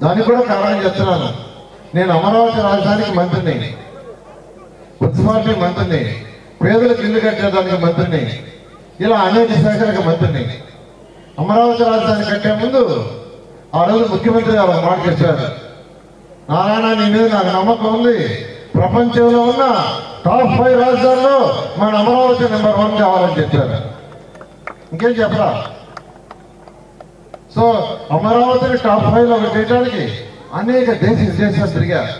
దానికి కూడా కారణం చెప్తున్నాను. నేను అమరావతి రాజధానికి మంత్రిని, మున్సిపాలిటీ మంత్రిని, పేదలకు ఇల్లు కట్టేదానికి మంత్రిని, ఇలా అనేక శాఖలకు మంత్రిని. అమరావతి రాజధాని కట్టే ముందు ఆ రోజు ముఖ్యమంత్రి గారు మాట చెప్పారు, నారాయణ నీ మీద నాకు నమ్మకం ఉంది, ప్రపంచంలో ఉన్న టాప్ 5 రాజధానిలో మన అమరావతి నెంబర్ 1 కావాలని చెప్పారు. ఇంకేం చెప్పరా? సో అమరావతిని టాప్ 5లో చేయడానికి అనేక విదేశాలు తిరిగారు.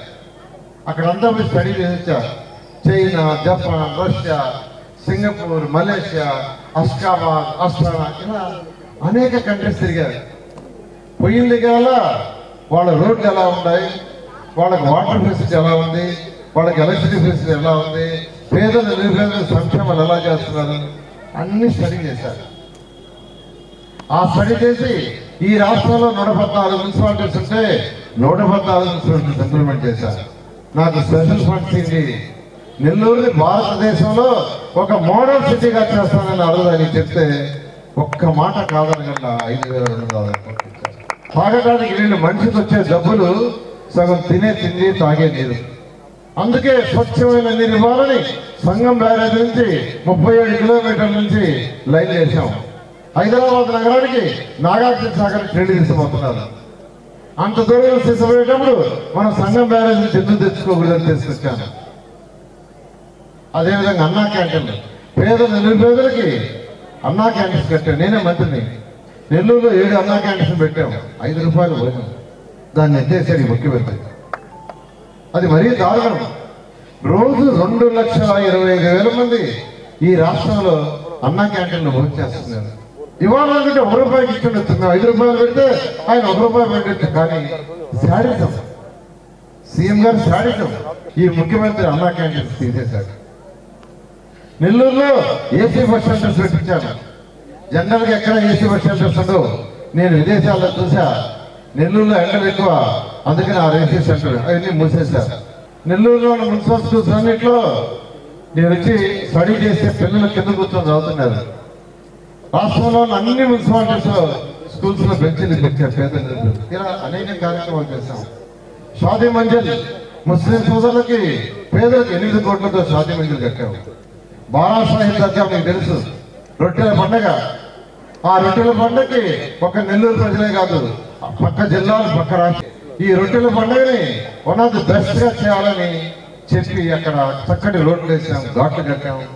అక్కడంతా పోయి స్టడీ చేశారు. China, Japan, Russia, Singapore, Malaysia, Ashgabat, Astana, ఇలా అనేక కంట్రీస్ తిరిగారు. పోయింది కాల వాళ్ళ రోడ్లు ఎలా ఉన్నాయి, వాళ్ళకి వాటర్ ఫెసిలిటీ ఎలా ఉంది, వాళ్ళకి ఎలక్ట్రిసిటీ ఫెసిలిటీ ఎలా ఉంది, పేదలు నిరుపేదల సంక్షేమాలు ఎలా చేస్తున్నారు, అన్ని స్టడీ చేశారు. ఆ స్టడీ చేసి ఈ రాష్ట్రంలో 114 మున్సిపాలిటీస్ ఉంటే 114 మున్సిపాలిటీస్ ఇంప్లిమెంట్ చేశారు. నాకు స్పెషల్ ఫండ్స్ ఇచ్చి నెల్లూరుని భారతదేశంలో ఒక మోడల్ సిటీగా చేస్తానని అడుగుదానికి చెప్తే ఒక్క మాట కాదనగల 5,200 తాగడానికి నీళ్ళు, మనిషికి వచ్చే డబ్బులు సగం తినే తిండి, తాగే నీరు. అందుకే స్వచ్ఛమైన నీరు ఇవ్వాలని సంగం బ్యారేజ్ నుంచి 37 కిలోమీటర్ల నుంచి లైన్ చేశాం. హైదరాబాద్ నగరానికి నాగార్జున సాగర్ నీళ్లు తీసుకుపోతున్నారు. అంత దూరం తీసుకుపోయేటప్పుడు మనం సంగం బ్యారేజ్ నుంచి ఎందుకు తెచ్చుకోకూడదని తీసుకొచ్చాను. అదేవిధంగా అన్నా క్యాంటీన్లు, పేదలు నిరుపేదలకి అన్నా క్యాంటీన్స్ కట్టాను. నేనే మంత్రిని. నెల్లూరులో 7 అన్నా క్యాంటీన్స్ పెట్టాము. 5 రూపాయలు భోజనం. దాన్ని ఎత్తేసాడు ఈ ముఖ్యమంత్రి. అది మరీ దారుణం. రోజు 2,25,000 మంది ఈ రాష్ట్రంలో అన్నా క్యాంటీన్లు భోజనం చేస్తున్నారు. ఇవ్వాలనుకుంటే 1 రూపాయికి ఇస్తుండొచ్చు. మేము 5 రూపాయలు పెడితే ఆయన 1 రూపాయి పెట్టచ్చు. కానీ శాడిజం, సీఎం గారు శాడిజం. ఈ ముఖ్యమంత్రి అన్నా క్యాంటీన్స్ తీసేశాడు. నెల్లూరులో ఏసీ బస్ షెల్టర్స్ పెట్టించాను. జనరల్గా ఎక్కడ ఏసీ బస్ షెల్టర్స్ ఉండవు. నేను విదేశాల్లో చూసా. నెల్లూరులో ఎండలు ఎక్కువ, అందుకని ఆ ఏసీ సెంటర్ అవన్నీ మూసేశారు. నెల్లూరులో ఉన్న మున్సిపల్ స్కూల్స్ అన్నింటిలో నేను వచ్చి స్టడీ చేస్తే పిల్లలు కింద కూర్చొని చదువుతున్నారు. రాష్ట్రంలో ఉన్న అన్ని మున్సిపాలిటీస్లో స్కూల్స్లో బెంచీలు పెట్టారు పేదలు. ఇలా అనేక కార్యక్రమాలు చేశాం. షాదీ మంజిల్ ముస్లిం సోదరులకి, పేదలకు 8 కోట్లతో షాదీ మంజిల్ కట్టాము. బారాసాహిబ్ దగ్గర మీకు తెలుసు, రొట్టెల పండుగ. ఆ రొట్టెల పండుగకి ఒక నెల్లూరు ప్రజలే కాదు, పక్క జిల్లాలు, పక్క రాష్ట్రం ఈ రొట్టెల పండుగని వన్ ఆఫ్ ది బెస్ట్ గా చేయాలని చెప్పి అక్కడ చక్కటి రోడ్లు వేసాం, ఘాట్లు కట్టాము.